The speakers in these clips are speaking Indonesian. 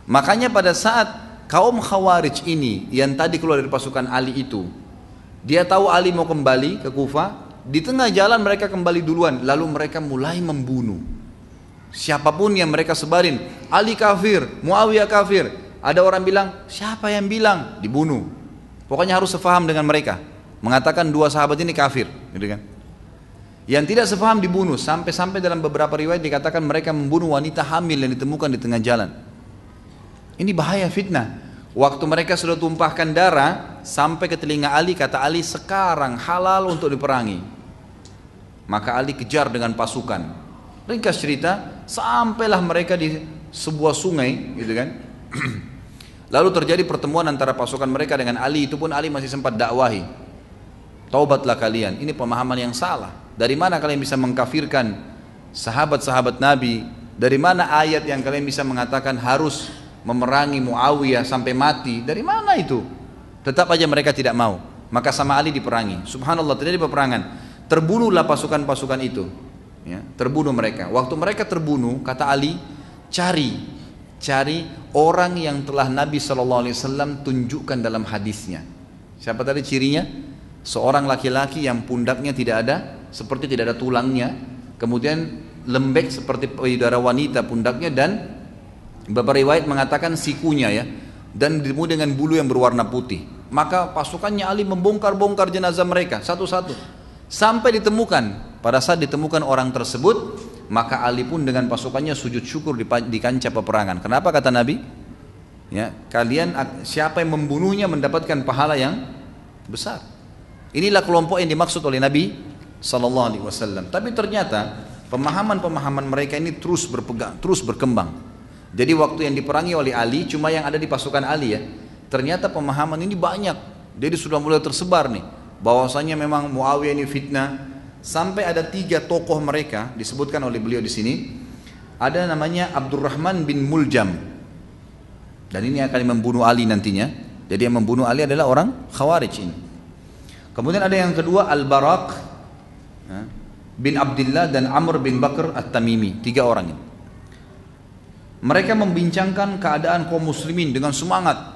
Makanya pada saat kaum Khawarij ini yang tadi keluar dari pasukan Ali itu, dia tahu Ali mau kembali ke Kufah, di tengah jalan mereka kembali duluan, lalu mereka mulai membunuh siapapun yang mereka sebarin. Ali kafir, Muawiyah kafir. Ada orang bilang, siapa yang bilang? Dibunuh. Pokoknya harus sefaham dengan mereka, mengatakan dua sahabat ini kafir, gitu kan. Yang tidak sefaham dibunuh, sampai-sampai dalam beberapa riwayat dikatakan mereka membunuh wanita hamil yang ditemukan di tengah jalan. Ini bahaya, fitnah. Waktu mereka sudah tumpahkan darah sampai ke telinga Ali, kata Ali, sekarang halal untuk diperangi. Maka Ali kejar dengan pasukan. Ringkas cerita, sampailah mereka di sebuah sungai, gitu kan. Lalu terjadi pertemuan antara pasukan mereka dengan Ali. Itu pun Ali masih sempat dakwahi, taubatlah kalian, ini pemahaman yang salah. Dari mana kalian bisa mengkafirkan sahabat-sahabat Nabi? Dari mana ayat yang kalian bisa mengatakan harus memerangi Muawiyah sampai mati? Dari mana itu? Tetap aja mereka tidak mau. Maka sama Ali diperangi. Subhanallah, terjadi peperangan. Terbunuhlah pasukan-pasukan itu, ya, terbunuh mereka. Waktu mereka terbunuh, kata Ali, cari orang yang telah Nabi SAW tunjukkan dalam hadisnya. Siapa tadi cirinya? Seorang laki-laki yang pundaknya tidak ada, seperti tidak ada tulangnya, kemudian lembek seperti payudara wanita pundaknya, dan beberapa riwayat mengatakan sikunya, ya, dan ditemu dengan bulu yang berwarna putih. Maka pasukannya Ali membongkar-bongkar jenazah mereka satu-satu sampai ditemukan. Pada saat ditemukan orang tersebut, maka Ali pun dengan pasukannya sujud syukur di kancah peperangan. Kenapa kata Nabi? Ya, kalian, siapa yang membunuhnya mendapatkan pahala yang besar. Inilah kelompok yang dimaksud oleh Nabi SAW. Tapi ternyata pemahaman-pemahaman mereka ini terus berkembang. Jadi waktu yang diperangi oleh Ali cuma yang ada di pasukan Ali, ya. Ternyata pemahaman ini banyak. Jadi sudah mulai tersebar nih, bahwasanya memang Muawiyah ini fitnah. Sampai ada 3 tokoh mereka disebutkan oleh beliau di sini. Ada namanya Abdurrahman bin Muljam, dan ini akan membunuh Ali nantinya. Jadi yang membunuh Ali adalah orang Khawarij ini. Kemudian ada yang kedua Al-Baraq bin Abdullah dan Amr bin Bakr At-Tamimi. 3 orang ini. Mereka membincangkan keadaan kaum muslimin dengan semangat.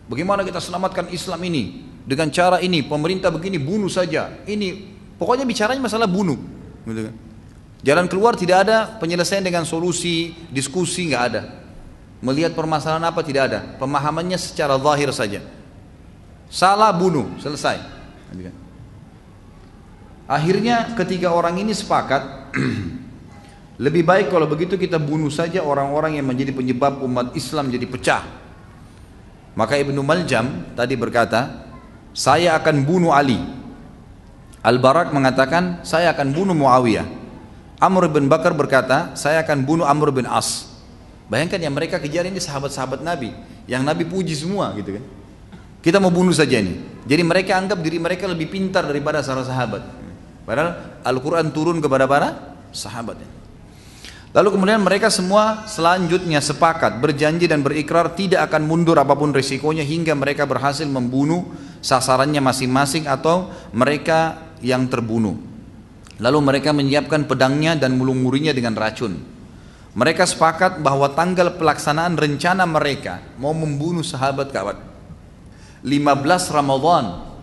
Bagaimana kita selamatkan Islam ini? Dengan cara ini, pemerintah begini, bunuh saja. Ini, pokoknya bicaranya masalah bunuh, gitu kan. Jalan keluar tidak ada, penyelesaian dengan solusi, diskusi nggak ada. Melihat permasalahan apa tidak ada. Pemahamannya secara zahir saja. Salah, bunuh, selesai. Akhirnya ketiga orang ini sepakat, lebih baik kalau begitu kita bunuh saja orang-orang yang menjadi penyebab umat Islam jadi pecah. Maka Ibnu Maljam tadi berkata, saya akan bunuh Ali. Al-Baraq mengatakan, saya akan bunuh Muawiyah. Amr bin Bakar berkata, saya akan bunuh Amr bin As. Bayangkan yang mereka kejar ini sahabat-sahabat Nabi, yang Nabi puji semua, gitu kan. Kita mau bunuh saja ini. Jadi mereka anggap diri mereka lebih pintar daripada para sahabat. Padahal Al-Quran turun kepada para sahabat. Lalu kemudian mereka semua selanjutnya sepakat, berjanji dan berikrar tidak akan mundur apapun risikonya hingga mereka berhasil membunuh sasarannya masing-masing atau mereka yang terbunuh. Lalu mereka menyiapkan pedangnya dan mulung-murinya dengan racun. Mereka sepakat bahwa tanggal pelaksanaan rencana mereka mau membunuh sahabat kawan 15 Ramadan.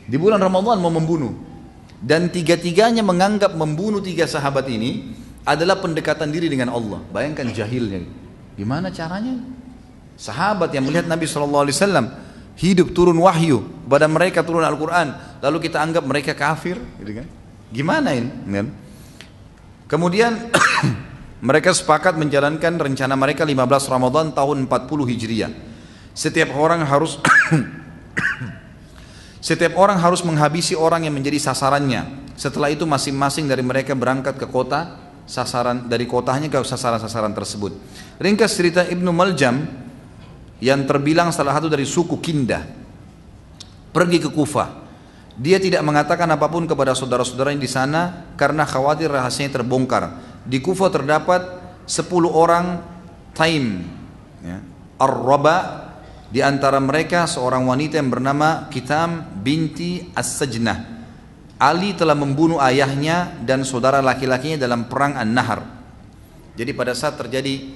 Di bulan Ramadan mau membunuh. Dan tiga-tiganya menganggap membunuh 3 sahabat ini adalah pendekatan diri dengan Allah. Bayangkan jahilnya. Gimana caranya? Sahabat yang melihat Nabi SAW hidup, turun wahyu kepada mereka, turun Al-Quran, lalu kita anggap mereka kafir, gitu kan? Gimana ini? Kemudian mereka sepakat menjalankan rencana mereka 15 Ramadan tahun 40 Hijriah. Setiap orang harus menghabisi orang yang menjadi sasarannya. Setelah itu masing-masing dari mereka berangkat ke kota, dari kotanya ke sasaran-sasaran tersebut. Ringkas cerita, Ibnu Maljam yang terbilang salah satu dari suku Kindah pergi ke Kufah. Dia tidak mengatakan apapun kepada saudara-saudaranya di sana karena khawatir rahasianya terbongkar. Di Kufah terdapat 10 orang Taim, ya, Ar-Raba. Di antara mereka seorang wanita yang bernama Kitam binti As-Sajnah. Ali telah membunuh ayahnya dan saudara laki-lakinya dalam perang An-Nahar. Jadi pada saat terjadi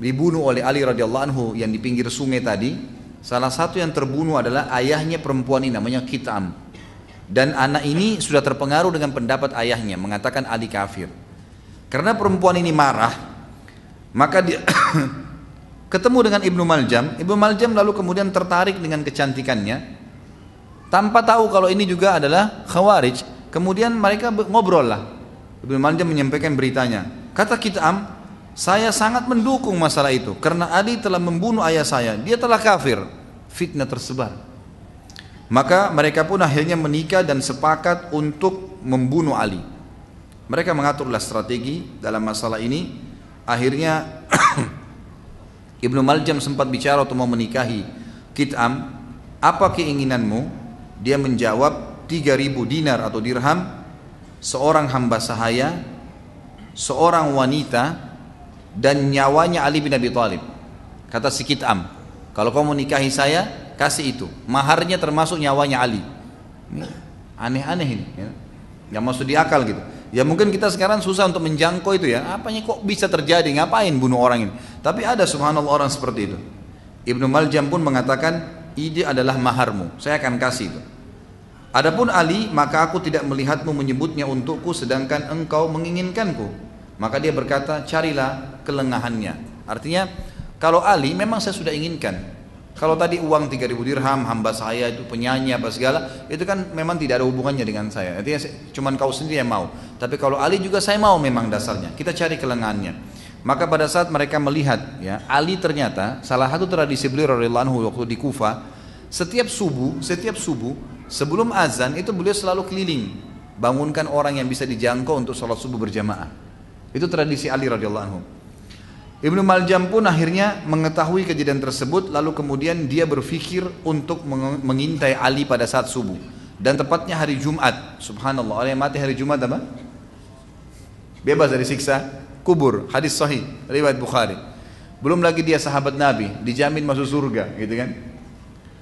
dibunuh oleh Ali radhiyallahu anhu yang di pinggir sungai tadi, salah satu yang terbunuh adalah ayahnya perempuan ini namanya Kit'am. Dan anak ini sudah terpengaruh dengan pendapat ayahnya, mengatakan Ali kafir. Karena perempuan ini marah, maka dia ketemu dengan Ibnu Maljam. Ibnu Maljam lalu kemudian tertarik dengan kecantikannya, tanpa tahu kalau ini juga adalah Khawarij. Kemudian mereka ngobrol lah. Ibnu Maljam menyampaikan beritanya. Kata Kit'am, saya sangat mendukung masalah itu karena Ali telah membunuh ayah saya, dia telah kafir. Fitnah tersebar. Maka mereka pun akhirnya menikah dan sepakat untuk membunuh Ali. Mereka mengaturlah strategi dalam masalah ini. Akhirnya Ibnu Maljam sempat bicara untuk mau menikahi Kit'am. Apa keinginanmu? Dia menjawab 3.000 dinar atau dirham, seorang hamba sahaya, seorang wanita, dan nyawanya Ali bin Abi Thalib. Kata si Kit'am, kalau kau mau nikahi saya, kasih itu. Maharnya termasuk nyawanya Ali. Ini aneh-aneh ini, ya. Nggak masuk di akal gitu. Ya mungkin kita sekarang susah untuk menjangkau itu ya. Apanya kok bisa terjadi? Ngapain bunuh orang ini? Tapi ada subhanallah orang seperti itu. Ibnu Maljam pun mengatakan, ini adalah maharmu, saya akan kasih itu. Adapun Ali, maka aku tidak melihatmu menyebutnya untukku sedangkan engkau menginginkanku. Maka dia berkata, carilah kelengahannya. Artinya, kalau Ali memang saya sudah inginkan. Kalau tadi uang 3.000 dirham, hamba saya itu penyanyi apa segala, itu kan memang tidak ada hubungannya dengan saya. Artinya cuman kau sendiri yang mau. Tapi kalau Ali juga saya mau memang dasarnya. Kita cari kelengahannya. Maka pada saat mereka melihat, ya, Ali ternyata salah satu tradisi beliau radhiyallahu anhu waktu di Kufah, setiap subuh sebelum azan itu beliau selalu keliling, bangunkan orang yang bisa dijangkau untuk sholat subuh berjamaah. Itu tradisi Ali radhiyallahu anhu. Ibnu Maljam pun akhirnya mengetahui kejadian tersebut, lalu kemudian dia berpikir untuk mengintai Ali pada saat subuh. Dan tepatnya hari Jumat. Subhanallah, orang yang mati hari Jumat apa? Bebas dari siksa kubur. Hadis sahih, riwayat Bukhari. Belum lagi dia sahabat Nabi, dijamin masuk surga, gitu kan?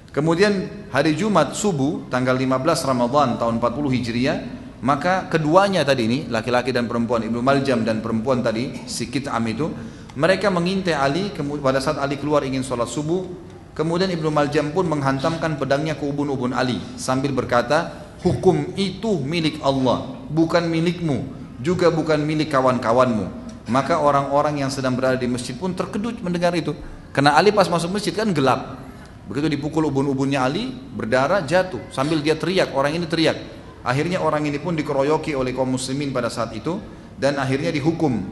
Kemudian hari Jumat subuh tanggal 15 Ramadan tahun 40 Hijriah, maka keduanya tadi ini, laki-laki dan perempuan, Ibnu Maljam dan perempuan tadi, si Kit'am itu, mereka mengintai Ali. Pada saat Ali keluar ingin sholat subuh, kemudian Ibnu Maljam pun menghantamkan pedangnya ke ubun-ubun Ali sambil berkata, hukum itu milik Allah, bukan milikmu, juga bukan milik kawan-kawanmu. Maka orang-orang yang sedang berada di masjid pun terkejut mendengar itu, karena Ali pas masuk masjid kan gelap. Begitu dipukul ubun-ubunnya Ali, berdarah, jatuh sambil dia teriak, orang ini teriak. Akhirnya orang ini pun dikeroyoki oleh kaum muslimin pada saat itu dan akhirnya dihukum,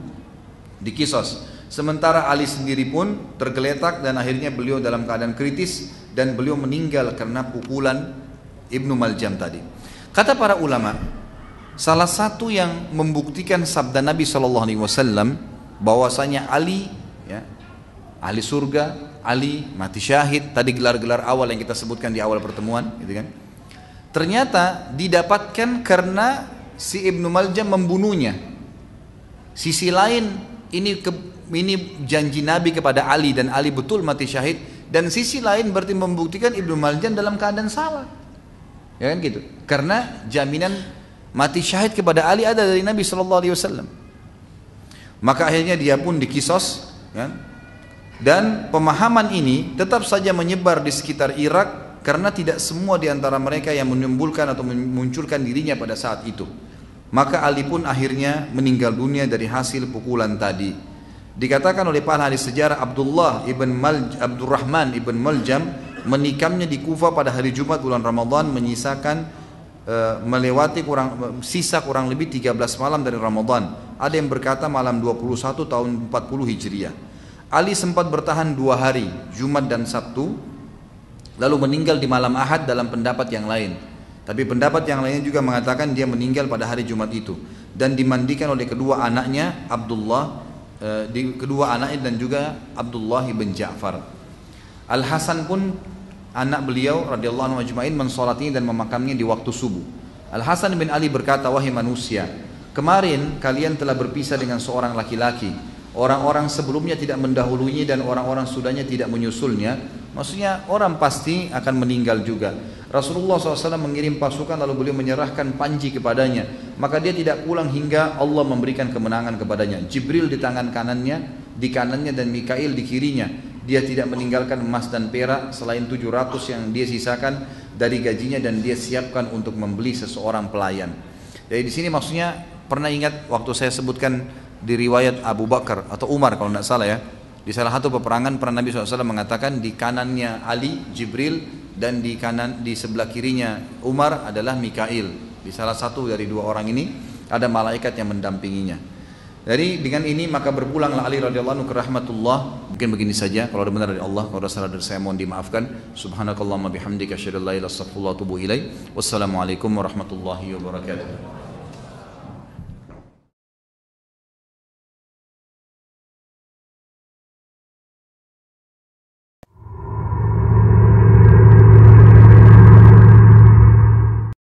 dikisos. Sementara Ali sendiri pun tergeletak dan akhirnya beliau dalam keadaan kritis dan beliau meninggal karena pukulan Ibnu Maljam tadi. Kata para ulama, salah satu yang membuktikan sabda Nabi SAW bahwasanya Ali, ya, ahli surga, Ali mati syahid, tadi gelar-gelar awal yang kita sebutkan di awal pertemuan, gitu kan? Ternyata didapatkan karena si Ibnu Maljam membunuhnya. Sisi lain ini janji Nabi kepada Ali dan Ali betul mati syahid, dan sisi lain berarti membuktikan Ibnu Maljam dalam keadaan salah. Ya kan gitu. Karena jaminan mati syahid kepada Ali ada dari Nabi SAW. Maka akhirnya dia pun dikisos, ya. Dan pemahaman ini tetap saja menyebar di sekitar Irak, karena tidak semua di antara mereka yang menimbulkan atau memunculkan dirinya pada saat itu. Maka Ali pun akhirnya meninggal dunia dari hasil pukulan tadi. Dikatakan oleh para ahli sejarah, Abdurrahman ibn Maljam menikamnya di Kufah pada hari Jumat bulan Ramadan, menyisakan melewati sisa kurang lebih 13 malam dari Ramadan. Ada yang berkata malam 21 tahun 40 Hijriah. Ali sempat bertahan 2 hari, Jumat dan Sabtu, lalu meninggal di malam Ahad dalam pendapat yang lain. Tapi pendapat yang lainnya juga mengatakan dia meninggal pada hari Jumat itu dan dimandikan oleh kedua anaknya dan juga Abdullah bin Ja'far. Al Hasan pun anak beliau radhiyallahu anhu ajma'in mensolatinya dan memakamnya di waktu subuh. Al Hasan bin Ali berkata, wahai manusia, kemarin kalian telah berpisah dengan seorang laki-laki. Orang-orang sebelumnya tidak mendahulunya dan orang-orang sudahnya tidak menyusulnya. Maksudnya orang pasti akan meninggal juga. Rasulullah SAW mengirim pasukan lalu beliau menyerahkan panji kepadanya. Maka dia tidak pulang hingga Allah memberikan kemenangan kepadanya. Jibril di tangan kanannya, di kanannya dan Mikail di kirinya. Dia tidak meninggalkan emas dan perak selain 700 yang dia sisakan dari gajinya dan dia siapkan untuk membeli seseorang pelayan. Jadi di sini maksudnya pernah ingat waktu saya sebutkan di riwayat Abu Bakar atau Umar kalau tidak salah ya, di salah satu peperangan pernah Nabi SAW mengatakan di kanannya Ali, Jibril, dan di sebelah kirinya Umar adalah Mikail. Di salah satu dari dua orang ini ada malaikat yang mendampinginya. Jadi dengan ini maka berpulanglah Ali radhiyallahu anhu ke rahmatullah. Mungkin begini saja, kalau ada benar dari Allah, kalau ada salah dari saya mohon dimaafkan. Subhanakallahumma bihamdika asyhadu an la ilaha illa anta astaghfiruka wa atubu ilaik. Wassalamualaikum warahmatullahi wabarakatuh.